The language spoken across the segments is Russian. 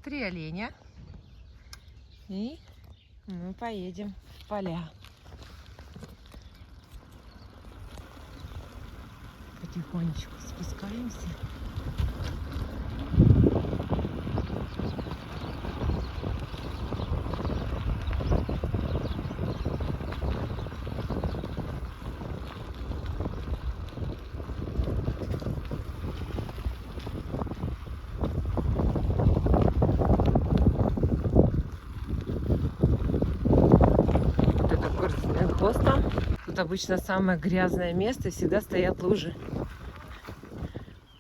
3 оленя. И мы поедем в поля. Потихонечку спускаемся. Вот это Корзиненхоз там. Тут обычно самое грязное место, и всегда стоят лужи.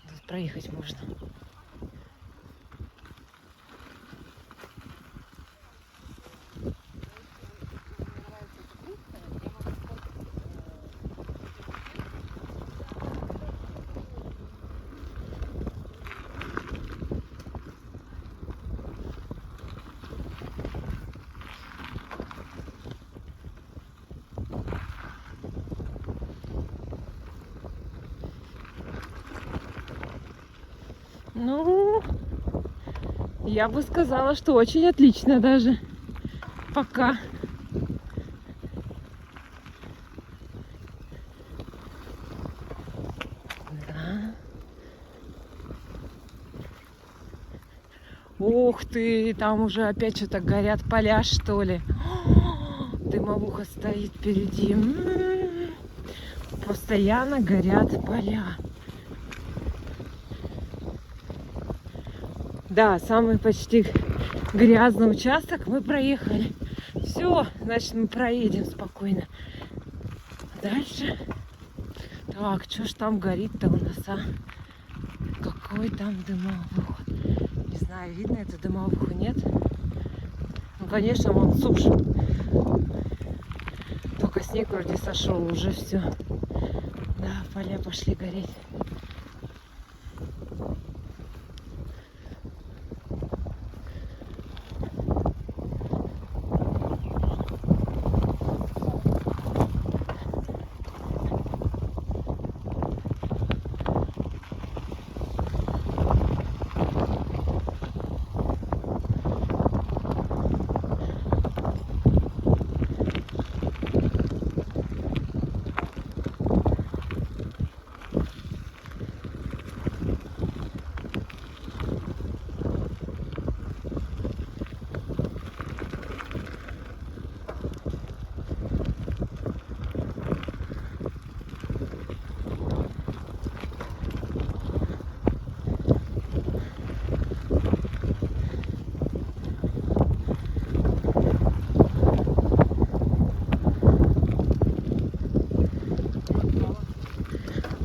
Тут проехать можно. Ну, я бы сказала, что очень отлично даже. Пока. Да. Ух ты, там уже опять что-то горят поля, что ли. Дымовуха стоит впереди. Постоянно горят поля. Да, самый почти грязный участок мы проехали. Все, значит, мы проедем спокойно. Дальше. Так, что ж там горит-то у нас, а? Какой там дымовух? Не знаю, видно эту дымовуху, нет? Ну, конечно, вон сушь. Только снег вроде сошел, уже все. Да, поля пошли гореть.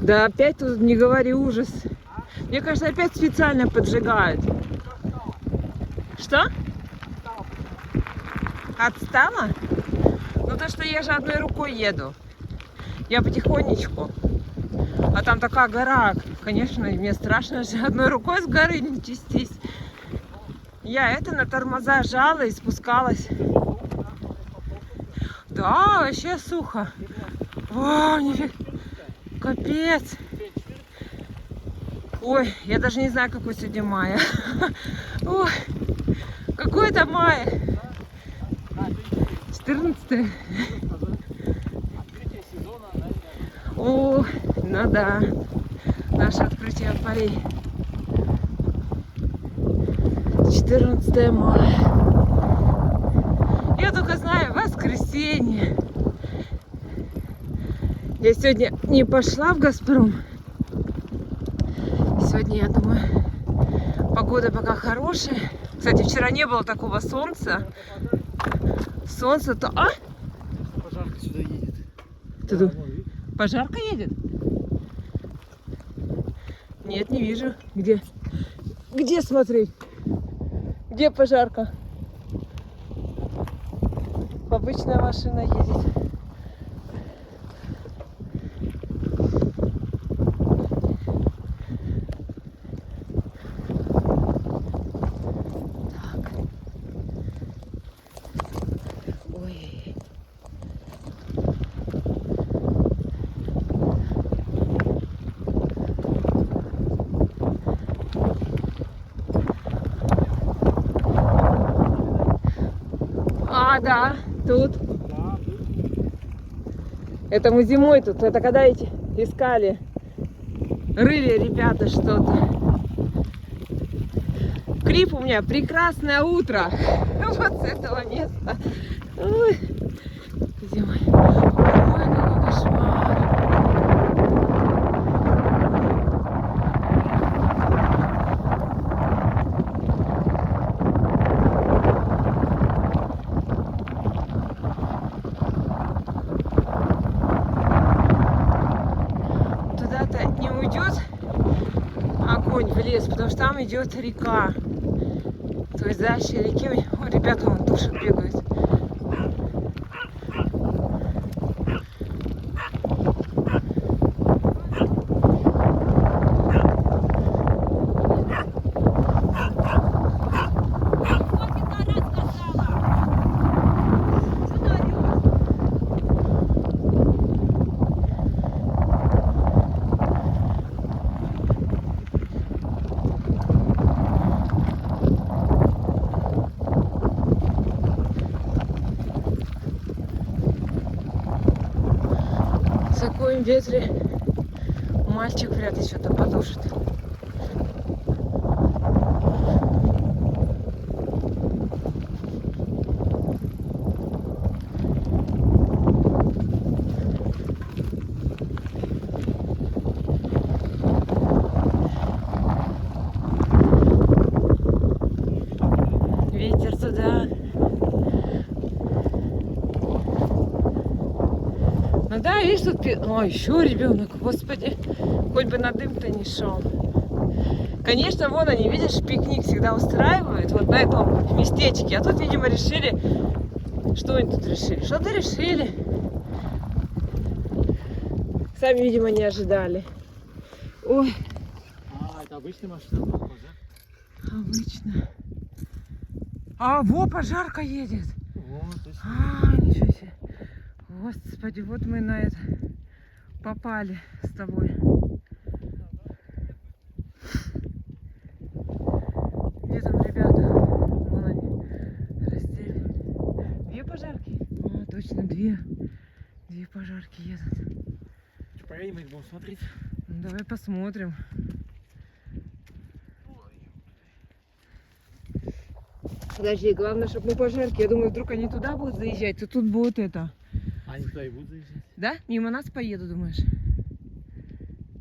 Да опять тут не говори ужас. Мне кажется, опять специально поджигают. Что? Отстала? Ну то, что я же одной рукой еду. Я потихонечку. А там такая гора. Конечно, мне страшно же одной рукой с горы не чистись. Я это на тормоза жала и спускалась. Да, вообще сухо. О, нифига. Капец. Ой, я даже не знаю, какой сегодня мая. Ой, какой это мая? 14. О, ну да. Наше открытие полей. 14 мая. Я только знаю, воскресенье. Я сегодня не пошла в «Газпром». Сегодня, я думаю, погода пока хорошая. Кстати, вчера не было такого солнца. Солнце-то... А? Пожарка сюда едет. Туда. Пожарка едет? Нет, не вижу. Где? Где смотреть? Где пожарка? Обычная машина едет. А, да, тут. Да, тут. Это мы зимой тут. Это когда эти искали. Рыли ребята что-то. Клип у меня «Прекрасное утро». Вот с этого места. Ой. Зимой. Ой, какой кошмар. Туда-то не уйдет огонь в лес, потому что там идет река. То есть дальше реки, о, ребята вон тушек бегают. В таком ветре мальчик вряд ли что-то потушит. Ветер туда. Ну да, видишь, тут... Ой, еще ребенок, господи. Хоть бы на дым-то не шел. Конечно, вон они, видишь, пикник всегда устраивают вот на этом местечке. А тут, видимо, решили... Что они тут решили? Что-то решили. Сами, видимо, не ожидали. Ой, А, это обычная машина, похоже. обычно. А, во, пожарка едет. Вот, точно. А, ничего себе. Господи, вот мы на это попали с тобой. Где там ребята? Вон они раздели. Две пожарки? А, точно, две. Две пожарки едут. Что, поедем их будем смотреть? Ну, давай посмотрим. Подожди, главное, чтобы мы пожарки. Я думаю, вдруг они туда будут заезжать, то тут будет это. Они туда и будут заезжать. Да? Мимо нас поеду, думаешь?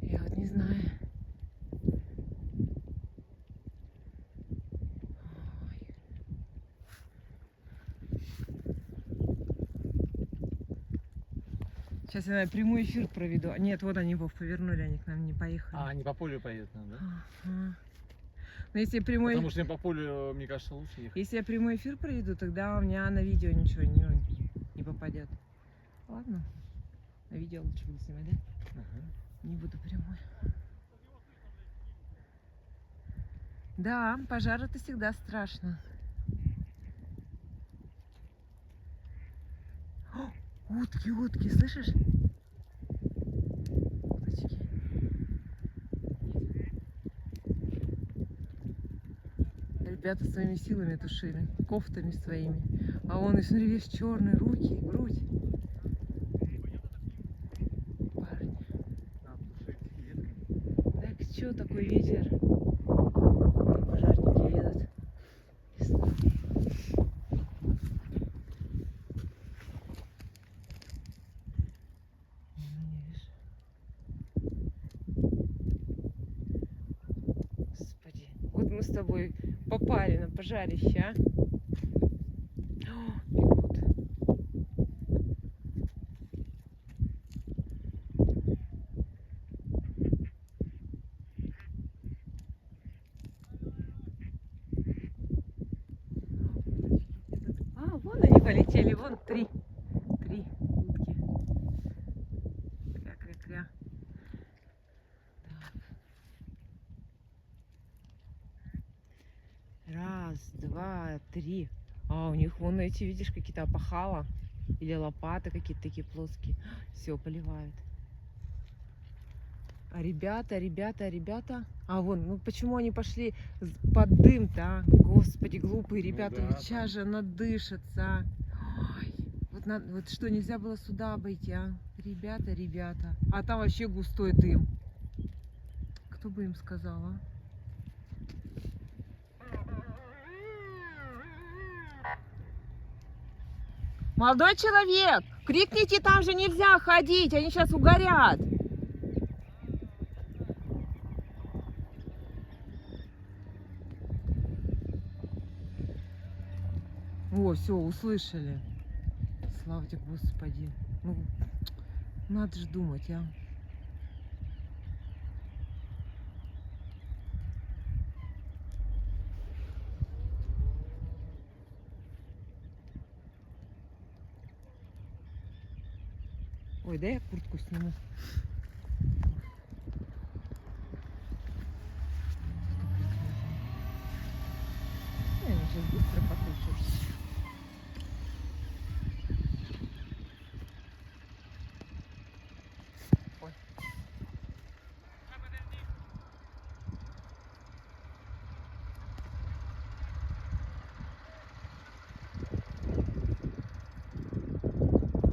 Я вот не знаю. Ой. Сейчас я наверное, прямой эфир проведу. Нет, вот они, Вов, повернули, они к нам не поехали. А, они по полю поедут, да? Ага. Но если я прямой... Потому что им по полю, мне кажется, лучше ехать. Если я прямой эфир проведу, тогда у меня на видео ничего не попадет. Ладно. На видео лучше буду снимать, да? Ага. Не буду прямой. Да, пожар это всегда страшно. О, утки, утки, слышишь? Уточки. Ребята своими силами тушили, кофтами своими. А он, и смотри, весь черный, руки, грудь. Парни. Так что такой ветер? Пожарники едут. Господи, вот мы с тобой попали на пожарище, а? О, бегут. А, вон они полетели, вон три утки. Кря-кря-кря. Так. Раз, два, три. А, у них вон эти, видишь, какие-то опахала. Или лопаты какие-то такие плоские. Все, поливают. А ребята. А вон, ну почему они пошли под дым-то, а? Господи, глупые ребята, да, ведь сейчас же надышатся. Ой, вот что, нельзя было сюда обойти, а? Ребята, ребята. А там вообще густой дым. Кто бы им сказал, а? Молодой человек, крикните, там же нельзя ходить, они сейчас угорят. О, все, услышали. Слава тебе, Господи. Ну, надо же думать, а. Ой, дай я куртку сниму. Я сейчас быстро потушусь. Ой.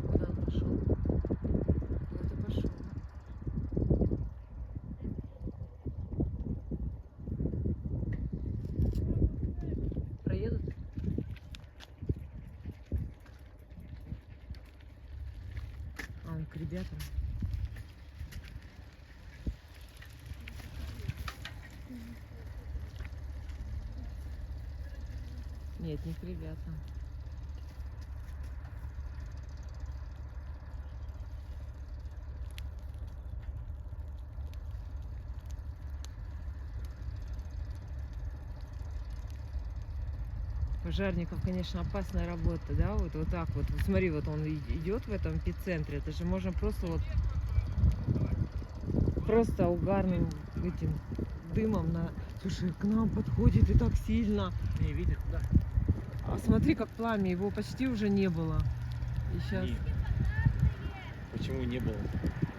Куда он пошел? Куда ты пошел? Проедут? А, он к ребятам. Нет, не к ребятам. Пожарников, конечно, опасная работа, да, вот так вот. Вот смотри, вот он идет в этом эпицентре, это же можно просто угарным этим дымом на... Слушай, к нам подходит и так сильно. Не видит, да. А смотри, как пламя, его почти уже не было. И сейчас Нет. Почему не было?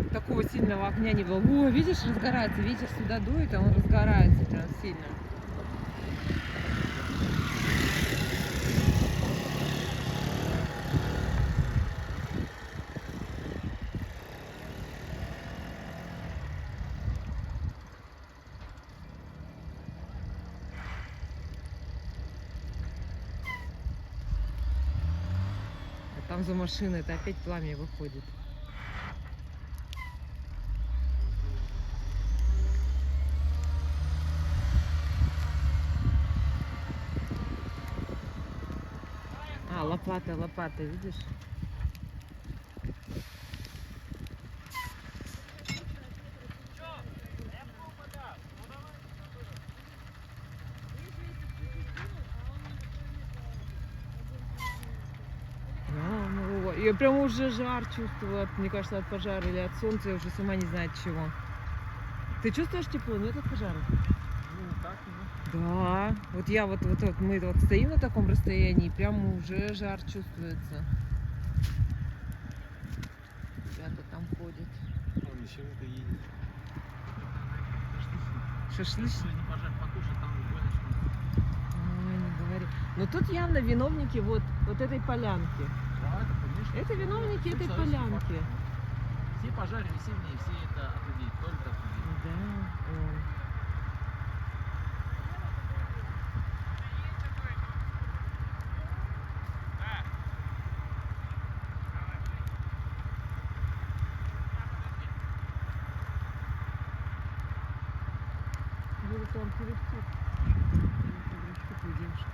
такого сильного огня не было. О, видишь, разгорается, ветер сюда дует, а он разгорается прям сильно. А там за машиной это опять пламя выходит. А, лопата, видишь? Ну, я прям уже жар чувствую, мне кажется, от пожара или от солнца, я уже сама не знаю от чего. Ты чувствуешь тепло, нет, от пожара? Ну, так, ну. Да, вот я вот мы вот стоим на таком расстоянии, прям уже жар чувствуется. Ребята там ходят. Он еще это едет. Шашлычник? Сегодня пожар потушит, там гоночка. Ой, не говори. Но тут явно виновники вот этой полянки. Да, это, конечно. Это виновники этой полянки. Все пожары весенние, все это от людей, только от людей. Да, он. Говорит, он переступ. Девушка.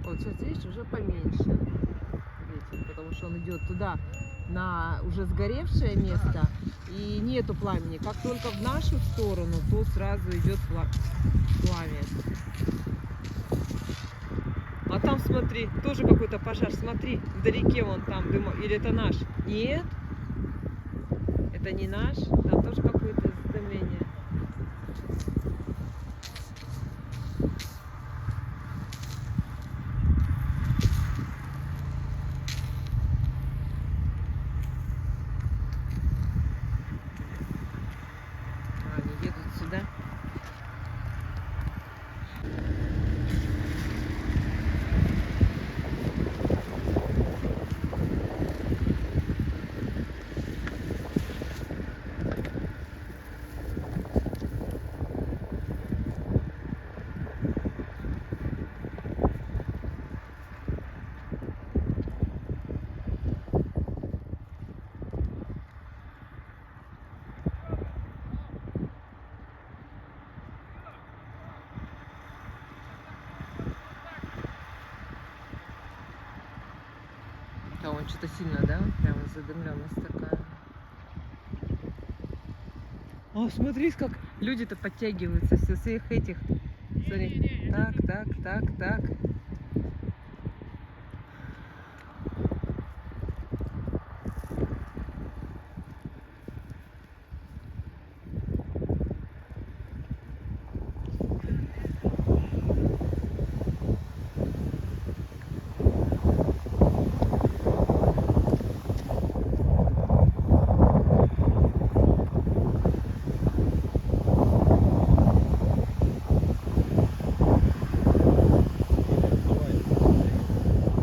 Вот сейчас здесь уже поменьше ветер, потому что он идет туда, на уже сгоревшее место, и нету пламени. Как только в нашу сторону, то сразу идет пламя. А там, смотри, тоже какой-то пожар. Смотри, вдалеке вон там дым. Или это наш? Нет, это не наш. Там тоже какое-то задымление. что-то сильно, да? Прямо задымленность такая. О, смотри, как люди-то подтягиваются со всех этих. Смотри. Так.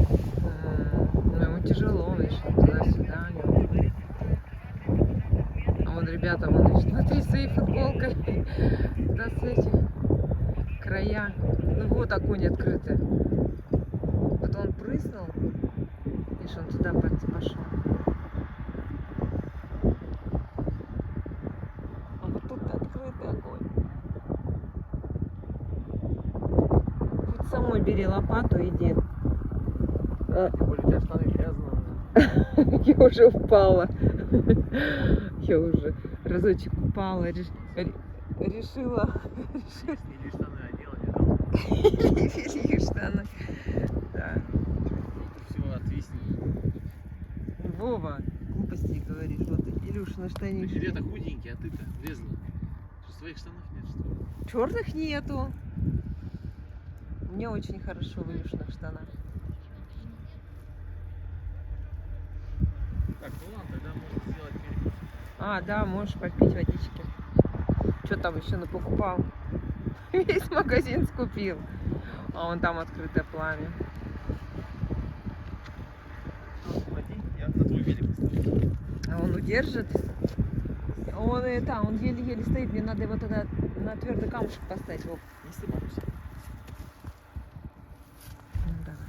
Ну, ему тяжело, он еще туда-сюда. А вон ребята, вон, смотри, своей футболкой. Да, с этих края. Ну вот огонь открытый. Вот он прыснул. Видишь, он туда пошел. А вот тут открытый огонь. Хоть самой бери лопату, иди. Тем более у тебя штаны грязные. Я уже упала. Я уже разочек упала. Решила. Или штаны одела, не Или штаны. Да. Все, отвиснет. Вова, глупости говорит. Вот Илюшины штанишки. Тебе-то худенький, а ты-то влезла. Что, своих штанов нет, что ли? Черных нету. Мне очень хорошо в Илюшиных штанах. Так, ну ладно, тогда можно сделать перекус. А, да, можешь попить водички. Что там еще напокупал? Весь магазин скупил. А вон там открытое пламя. Води, я на твой велик поставлю. А он удержит. Он он еле-еле стоит. Мне надо его тогда на твердый камушек поставить. Вов. Не снимайся. Ну, давай.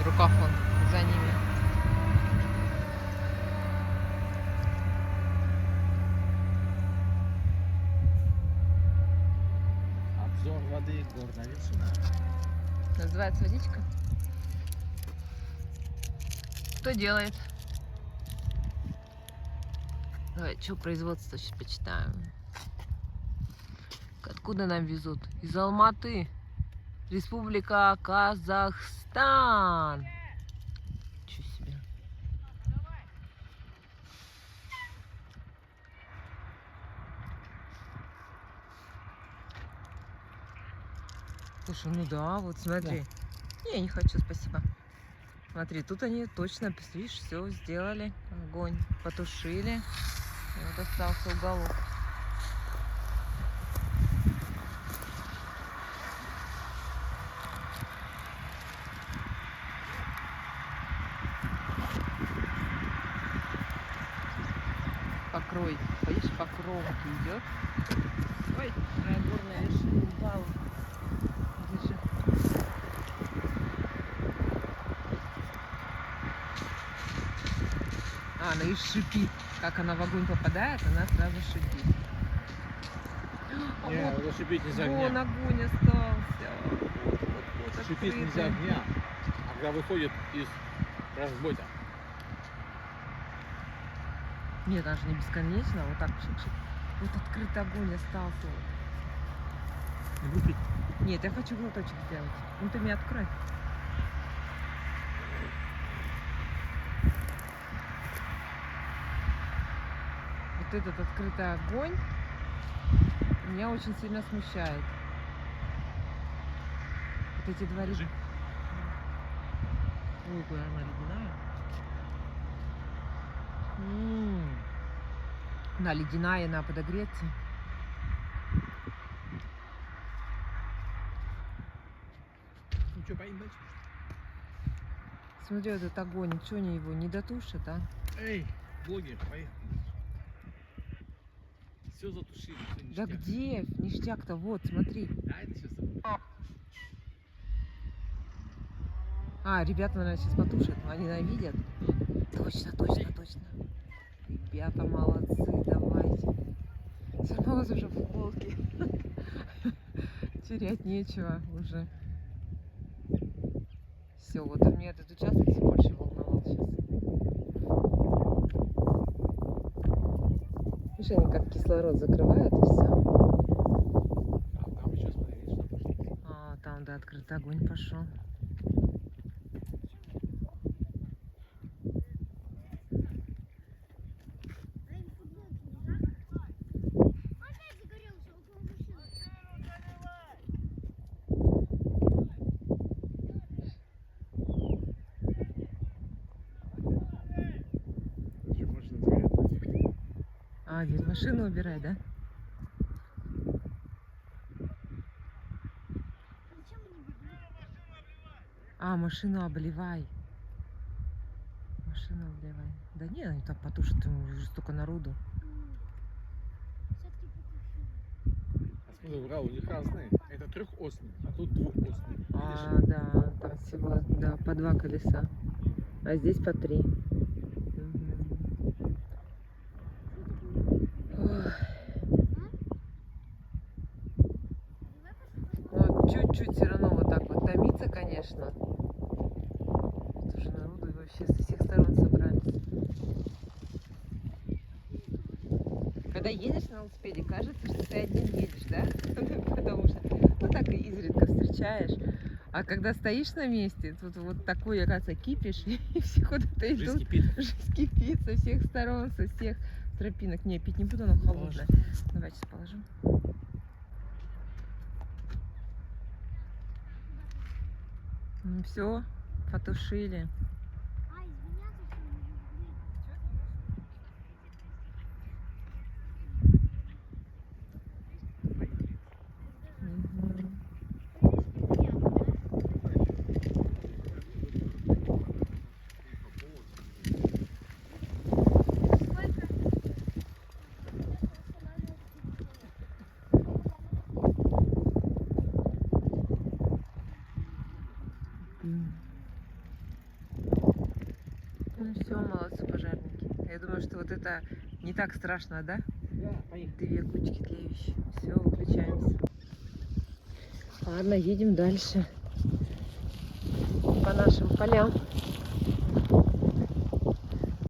Рукав он за ними. Обзор воды горная вершина. Называется водичка. Кто делает? Давай, что производство сейчас почитаем. Откуда нам везут? Из Алматы. Республика Казахстан. Чё себе. Слушай, ну да, вот смотри. Не, не хочу, спасибо. Смотри, тут они точно, видишь, все сделали. Огонь потушили. И вот остался уголок. Покрой, видишь, по кромке идет. Ой, моя горная вершина упала. Держи. Она и шипит. Как она в огонь попадает, она сразу шипит. А Не, вот, уже шипеть нельзя вон огня. огонь остался. Вот, Шипеть открытый. нельзя огня. А когда выходит из разбойта. Нет, она же не бесконечно, вот так чик-чик. Вот открытый огонь остался. Не выпить. Нет, я хочу глоточек сделать. Ну ты мне открой. Вот этот открытый огонь меня очень сильно смущает. Вот эти два Держи. Ой, какая она ледяная. Она ледяная, надо подогреться. Ну что, поедем дальше? Смотри, этот огонь, ничего они его не дотушат, а? Эй, блогер, поехали. Все затушили, все Да ништяк. где? Ништяк-то вот, смотри. Да, это сейчас. А, ребята, наверное, сейчас потушат. Они, наверное, видят. Точно, точно, точно. Ребята, молодцы, давайте. Сорвалась уже в футболке. Терять нечего уже. Все, вот у меня этот участок все больше волновал сейчас. Видишь, они как кислород закрывают и все. А там еще смотри, что пошли. А, там, да, открытый огонь пошел. Еще машина сгорела. А, говорит, машину убирай, да? А, машину обливай. Машину обливай. Да не, они так потушат, уже столько народу. А смотри, врал, у них разные. Это трехосный, а тут двухосный. Видишь? А, да, там всего, да, по 2 колеса. А здесь по 3. Ну, чуть-чуть все равно вот так вот томится, конечно. Тут уже народу и вообще со всех сторон собрались. Когда едешь на велосипеде, кажется, что ты один едешь, да? Потому что, ну, так и изредка встречаешь. А когда стоишь на месте, тут вот такой, оказывается, кипиш, и все куда-то Жизнь идут. кипит. Жизнь кипит со всех сторон, со всех тропинок. Не, пить не буду, оно холодное. Давай сейчас положим. Ну все, потушили. Мгм. Ну все, молодцы пожарники. Я думаю, что вот это не так страшно, да? Да, поехали. 2 кучки тлеющие. Все, выключаемся. Ладно, едем дальше. По нашим полям.